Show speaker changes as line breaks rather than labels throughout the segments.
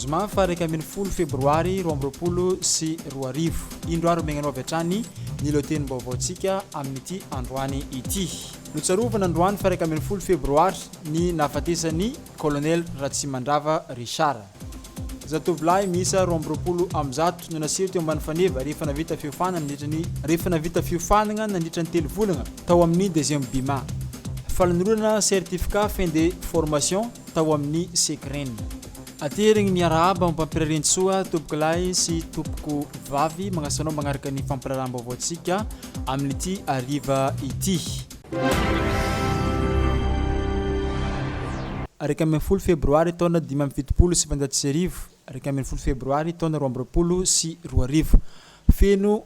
zoma fa 10 febroary 2024 indroaro megnanao avy hatrany ny lohateny vaovaontsika amin'ity androany ity. Notsarovana androany fa 10 febroary ny nafatesany colonel Ratsimandrava Richard. Zatovolahy miisa 20 no nasiry teo ambany faneva rehefa navita fiofanana nandritra ny 3 volana tao amin'ny 2e bima. Falanirana certificat fin de formation tao amin'ny Sekren. Aterigny ny arahaba mampampirarentsoa tompokolahy sy tompoko vavy magnasanao magnaraka ny fampiraraham-baovaontsika amin'ity ariva ity. 10 febroary taona 2027 10 febroary taona 2024 feno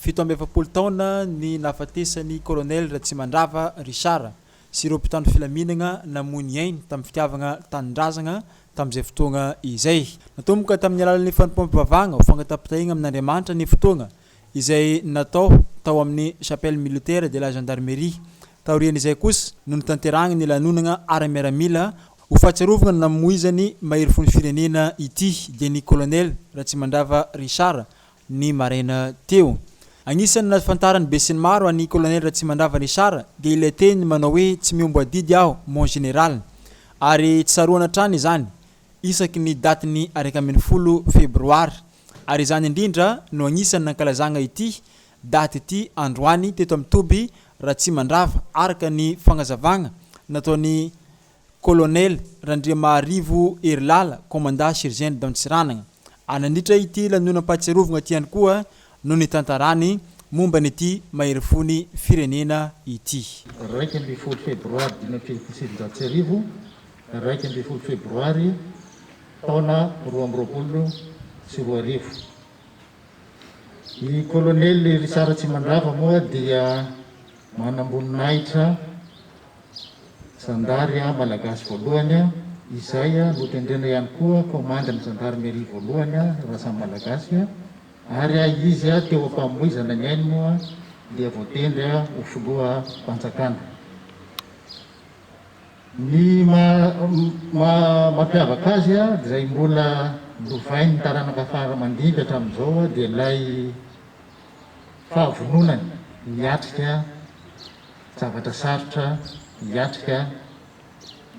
17 taona ny nafatesany colonel Ratsimandrava Richard sy ireo mpitandro filaminana namony ainy tamin'ny fitiavana tanindrazana tamin'izay fotoana izay. Natomboka tamin'ny alalan'ny fanompom-pivavahana ho fangatapitahina amin'Andriamanitra ny fotoana izay natao tao amin'ny chapelle militaire de la gendarmerie. Taorian'izay kosa no nitanterahana ny lanonana ara-miaramila ho fahatsiarovana ny namoizany mahery fon'ny firenena ity dia ny colonel Ratsimandrava Richard ny maraina teo. Agnisan'ny nafantarany be sy ny maro any colonel Ratsimandrava Richard dia ilay teny manao hoe tsy miombo adidy aho mon général, ary tsaroana trany izany isaky ny daty ny 10 febroary, ary izany indrindra no agnisan'ny nankalazana ity daty ity androany teto amin'ny Toby Ratsimandrava araka ny fagnazavana nataony colonel Randriamarivo Erilala commandant sergent d'Antsiranana. Anandritra ity lanonam-pahatsiarovana ity ihany koa no nitantarany momba n'ity mahery fony firenena ity.
10 febroary 2027 10 febroary taona 2024. I colonel Richard Ratsimandrava moa dia manamboninahitra zandary malagasy voalohany izay no tendrena ihany koa komandany gendarmerie voalohany raha malagasy, ary izy teo ampamoizana ny ainy moa dia voatendry ho filoha mpanjakana. Ny mampiavaka azy izay mbola lovainy taranaka fara mandimby hatramin'izao dia ilay fahavononany hiatrika zavatra sarotra, hiatrika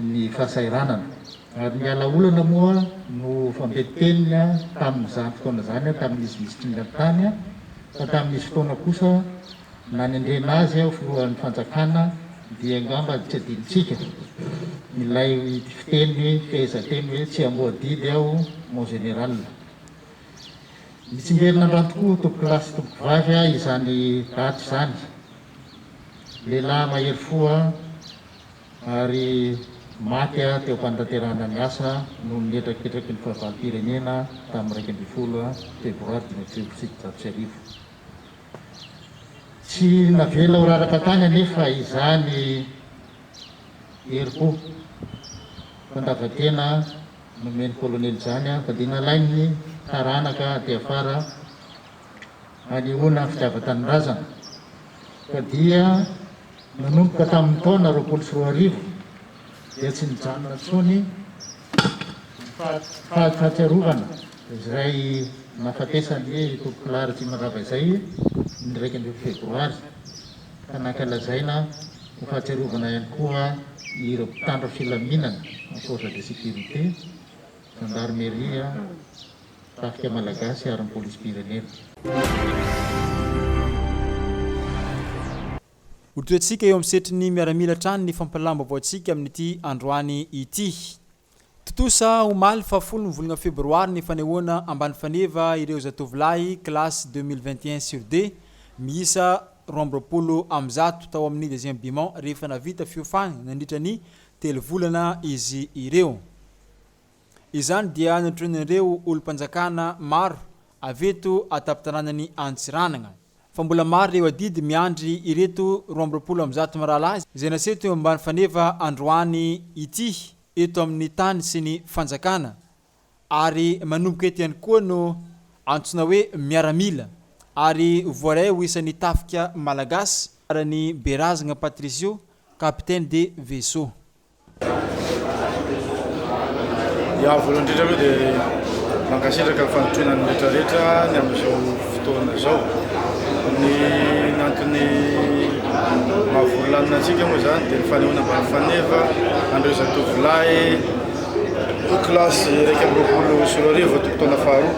ny fahasairanana. Ary ny alaolana moa no fambetenina tamin'izany fotoana zany tamin'izy misy tringatany, fa tamin'izy fotoana kosa nanendrena azy ho filohan'ny fanjakana dia angamba tsy adinitsika ilay fiteny fehezanteny hoe tsy amoadidy aho mon général. Mitsimberina androany tokoa tompokilasy tompokovavy izany daty izany, lehilahy mahery foa ary maty teo am-panatanterahana ny asa no nietraketraky ny fahavalom-pirenena tamin'ny 10 febroary 2024. Tsy navela ho raraka tany anefa izany herim-po fandavan-tena nomeny colonel izany, fa dia nalainy taranaka dia afara anehoana fitiavan-tanindrazana, ka dia nanomboka tamin'ny taona 2024 dia tsy nijanona intsony fahatsiarovana izay nafatesany tompokolahy Ratsimandrava izay ny 10 febroary, ka nankalazaina ho fahatsiarovana ihany koa ireo mpitandro filaminana force de sécurité, gendarmerie, trafika malagasy ary ny police pirenena.
Otritsika eo amin'ny setrin'ny miaramila trany ny fampalalam-baovaontsika amin'ity androany ity. Totosa omaly fa 10 volana febroary ny fanehoana ambany faneva ireo zatovolahy classe 2021/2 miisa 20 tao amin'ny 2e bima rehefa navita fiofana nandritra ny 3 volana izy ireo. Izany dia natronan'ireo olom-panjakana maro aveto atapitaranany Antsiranana. Fa mbola maro ireo adidy miandry ireto 20 maralahy izay naseto eo ambany faneva androany ity eto amin'ny tany sy ny fanjakana, ary manomboka eto ihany koa no antsona hoe miaramila, ary voaray ho isan'ny tafika malagasy arany Berazagna Patricio, capitaine de vaisseau.
Ya voalohany indrindra aloha dia mankasitraka ny fanotronany rehetrarehetra ny amin'izao fotoana zao. Ny antony mahavolanina antsika moa zany dia ny fanehoana ambany faneva andreo zatovolahy klasy 120 tokotona faharoa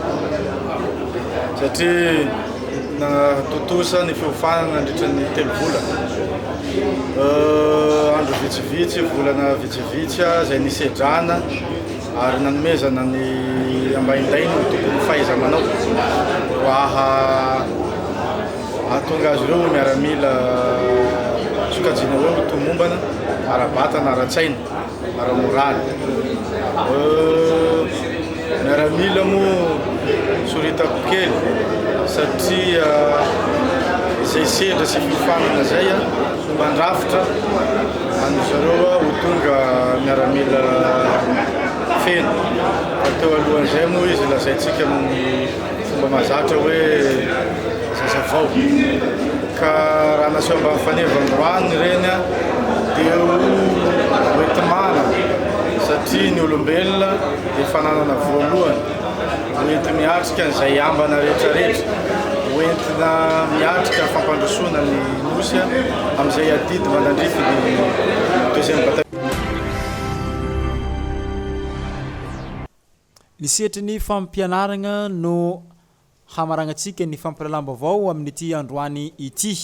satria totosa ny fiofanana nandritra ny 3 vola. Andro vitsivitsy, volana vitsivitsy zay nisedrana ary nanomezana ny ambaindainy ny tokony fahaiza-manao ahatonga azy ireo miaramila sokajiana hoe tomombana ara-batana, ara-tsaina, ara-moraly. Miaramila moa soritako kely satria zay sedra sy fifanana zay mandrafitra any zareo ho tonga miaramila feno. Teo alohan'izay moa izy lazaintsika amin'ny fomba mahazatra hoe zazavao. Ka raha naseho ambany faneva androany reny dia hoentimana satria ny olombelona dia fananana voalohany hoenty miatrika n'izay ambana rehetrarehetra, hoentina miatrika fampandrosoana ny nosy amin'izay adidy mandandrify ny deuxième bataillon.
Ny setry ny fampianarana no hamaranantsika ny fampiralam-baovao amin'ity androany ity.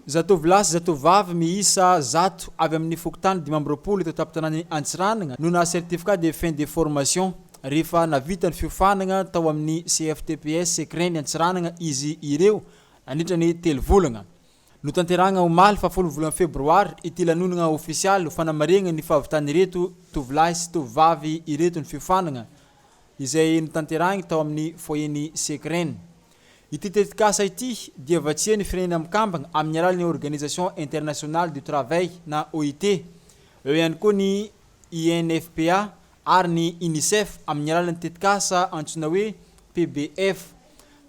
Zatovolahy sy zatovavy miisa 100 avy amin'ny fokotany 520 eto tampon-tanàna Antsiranana no na certificat de fin de formation rehefa navita ny fiofanana tao amin'ny CFTPS Sekireny Antsiranana izy ireo nandritra ny 3 volana. No tanteragna omaly fa 10 volana febroary ity lanonana ofisialy ho fanamarena ny fahavitany reto tovolahy sy tovavy ireto ny fiofanana izay notanteragny tao amin'ny foyeny Sekireny. Ity tetikasa ity dia vatsiany firenena mikambagna amin'ny alalan'ny Organisation Internationale du Travail na OIT, eo ihany koa ny INFPA ary ny UNICEF amin'ny alalan'ny tetikasa antsoina hoe PBF.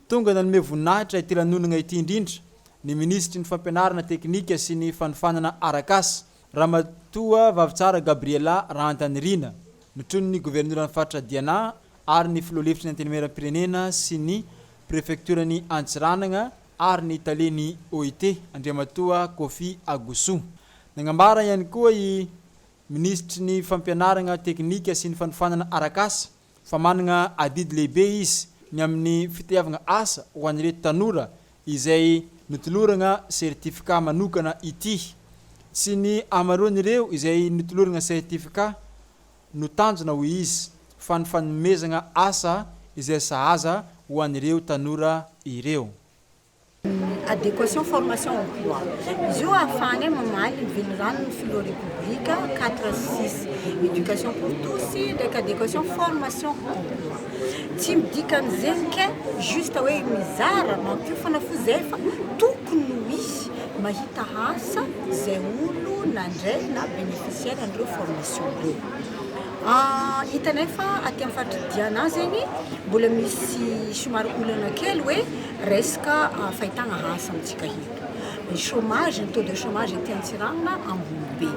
Tonga nanome voninahitra ity lanonana ity indrindra ny ministry ny fampianarana teknika sy ny fanofanana arakasa Ramatoa Vavitsara Gabriela Rantanirina, nitron'ny gouverneuran'ny faritra Diana ary ny filoalefitry ny antenimieram-pirenena sy ny préfecture-ny Antsiranana ary ny taleny OIT Andriamatoa Kofi Agusu. Nagnambara ihany koa i ministry ny fampianarana teknika sy ny fanofanana arakasa fa manana adidy lehibe izy ny amin'ny fitiavana asa ho an'ireto tanora izay notolorana certificat manokana ity. Sy ny amaroan'ireo izay notolorana certificat no tanjona ho izy fa ny fanomezana asa izay sahaza ho an'ireo tanora ireo.
Adéquation formation emploi. Izy io ahafahany mamaly mivelorano ny filo république 4-6 éducation pour tous ndraiky adéquation formation emploi. Tsy midikan'izegny ke juste hoe mizara mampiofana fo zay fa tokony misy mahita asa zay olo nandray na bénéficiaire andreo formation reo. Hitanay fa aty amin'ny faritra Diana zegny mbola misy somary olana kely hoe resaka fahitana asa amintsika eto. Ny chômage, ny taux de chômage aty Antsiranana ambony be.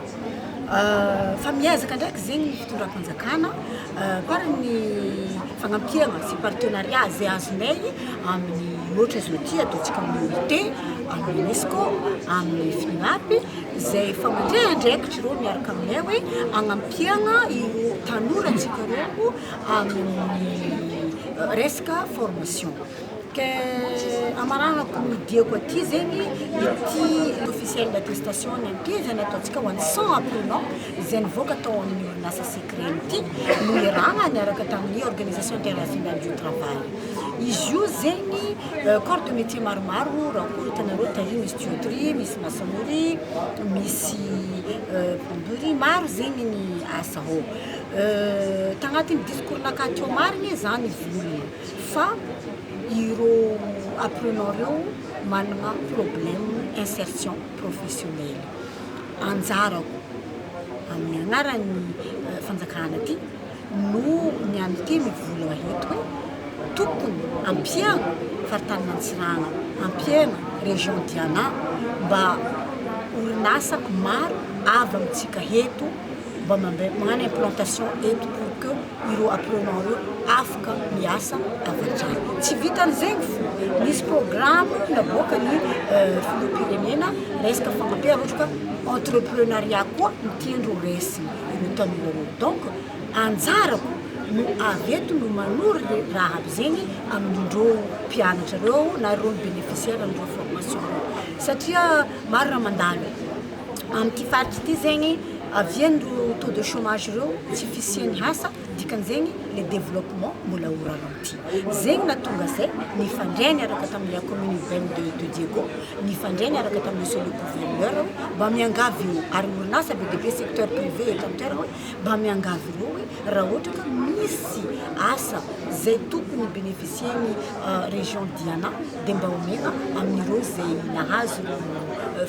Fa miezaka ndraiky zegny fitondram-panjakana par ny fagnampiana sy partenariat zay azonay amin'ny ohatra zao ty ataontsika amin'ny OIT, amin'ny UNESCO, amin'ny FINAP zay famandrehandraikitra ireo miaraka aminay hoe agnampiana ireo tanorantsika reo amin'ny resaka formation. Ke amaranako midiako aty zegny ity officiel d'attestation ity zany ataontsika ho an'ny 100 apprenants izay nivoaka tao amin'ny orinasa Sekireny ity no iragna niaraka tamin'ny Organisation Internationale du Travail. Izy io zegny corps de métier maromaro raha koa hitanareo tary misy tuyauterie, misy maçonnerie, misy plomberie, maro zegny ny asa ao. Tagnatin'ny discours nakaty ao marigny zany volana fa ireo apprenants reo manana problème insertion professionnelle. Anjarako amin'ny agnaran'ny fanjakana ty no niany ty mivola eto hoe tokony ampiana faritanin'ny Antsiranana, ampiana région Diana mba orinasa maro avy amintsika eto mba magnano implantation eto pour que ireo apprenant io afaka miasa avy hatrany. Tsy vitan'izegny fo, misy programme naboaka ny filoham-pirenena resaka fagnampihana ohatra ka entrepreneuriat koa no tiandreo resiny ireo tanora reo. Donc anjarako no avy eto no manory raha aby zegny amindreo mpianatra reo na ireo bénéficiaire amindreo formation reo satria maro raha mandalo amin'ity faritra ity zegny aviandro taux de chômage reo tsy fisiany asa dikan'zegny le développement mbola orana amity zegny natonga zay nifandray araka tamin'la commune urbaine de Diego nifandray araka tamin'ny monsieur le gouverneur mba miangavy io ary orinasa be debe secteur privé eto amin'ny toerana hoe mba miangavy ireo hoe raha ohatra ka misy asa zay tokony bénéficieny région Diana dia mba omena amin'ireo zay nahazo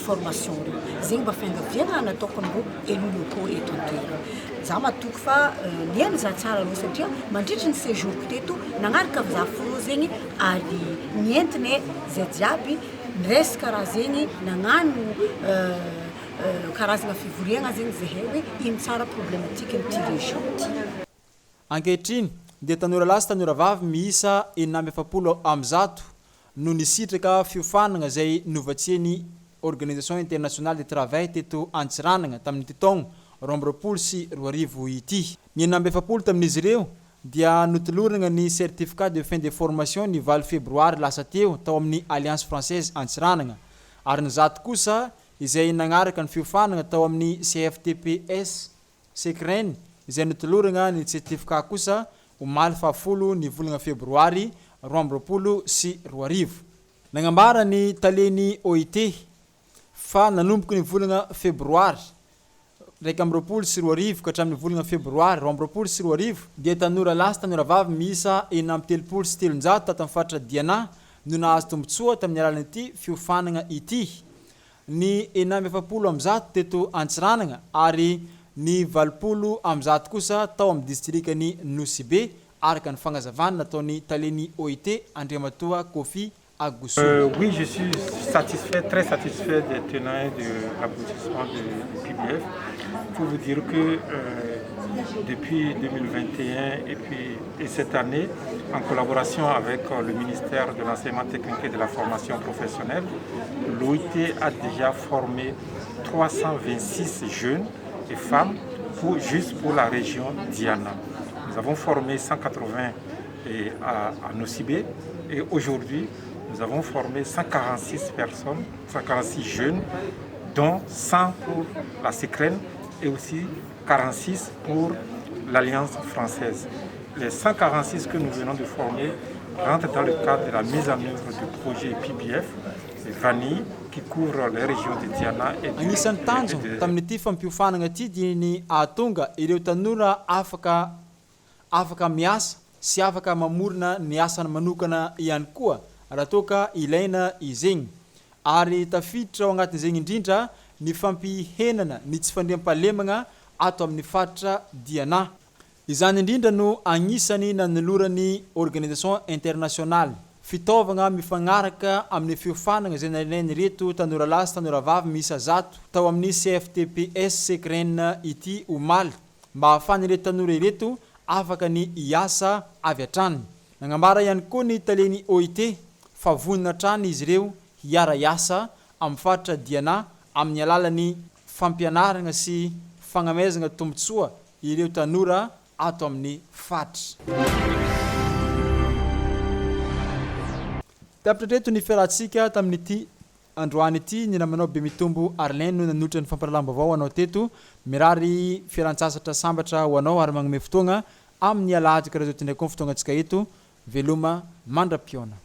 formation reo zegny mba fiangaviana nataoko amin'ireo élus locaux eto an-toerana. Za matoky fa niany za tsara aloha satria mandritra ny séjour teto nagnaraka avy za fo zegny ary nientinay zay jiaby niresaka raha zegny nagnano karazagna fivoriagna zegny zahay hoe ino tsara problématique amin'ity région ty.
Ankehitriny dia tanora lahy sy tanora vavy miisa 970 no nisitraka fiofanagna zay novatsiany Organisation internationale de travail teto Antsiranana tamin'ity taogno 2020 ity. Ny 970 tamin'izy ireo dia notolorana ny certificat de fin de formation ny 20 févroary lasa teo tao amin'ny Alliance Française Antsiranana. Ary ny zato kosa izay nagnaraka ny fiofanagna tao amin'ny CFTPS Sekren izay notolorana ny certificat kosa omaly fahafolo ny volana febroary 2020. Nagnambara ny taleny OIT fa nanomboky ny volana febroary 2020 ka hatramin'ny volana febroary 2020 dia tanora lahy sy tanora vavy miisa 977 tato amin'ny faritra Diana no nahazo tombotsoa tamin'ny alalan'ity fiofanagna ity. Ny 970 teto Antsiranana ary ny 20 kosa tao amin'ny distrikany Nosibe araka ny fagnazavana nataony taleny OIT Andriamatoa Kofi Agusso.
Oui, je suis satisfait, très satisfait des tenants de l'aboutissement du PBF. Pour vous dire que depuis 2021 et cette année, en collaboration avec le ministère de l'Enseignement technique et de la formation professionnelle, l'OIT a déjà formé 326 jeunes et femmes juste pour la région Diana. Nous avons formé 180 à Nocibé et aujourd'hui, nous avons formé 146 personnes, 146 jeunes, dont 100 pour la Secrène et aussi 46 pour l'Alliance française. Les 146 que nous venons de former rentrent dans le cadre de la mise en œuvre du projet PBF, Vanille, qui couvre les régions de Diana et du
Anisan'ny tanjona tamin'ity fampiofanagna ity dia ny ahatonga ireo tanora afaka miasa sy afaka mamorona ny asany manokana ihany koa raha toka ilaina izegny. Ary tafiditra ao agnatin'izegny indrindra ny fampihenana ny tsy fandriam-pahalemagna ato amin'ny faritra Diana. Izany indrindra no agnisany nanolorany Organisation Internationale fitaovagna mifagnaraka amin'ny fiofanagna izay nalainy reto tanora lahy sy tanora vavy miisa 100 tao amin'ny CFTPS Sekren ity omaly mba ahafahany ireto tanora ireto afaka ny iasa avy hatrany. Nagnambara ihany koa ny taleny OIT fa vonina hatrany izy ireo hiara iasa amin'ny faritra Diana amin'ny alalan'ny fampianarana sy fagnamezana tombotsoa ireo tanora ato amin'ny faritra. Tapitra reto ny fiarahantsika tamin'ity androany ity ny namanao be mitombo Arlène no nanotra ny famparalamba avao anao teto mirary fiarantsasatra sambatra ho anao ary magnome fotoagna amin'ny alahady ka raha zao tindray koa fotoagna antsika eto veloma mandra-piona.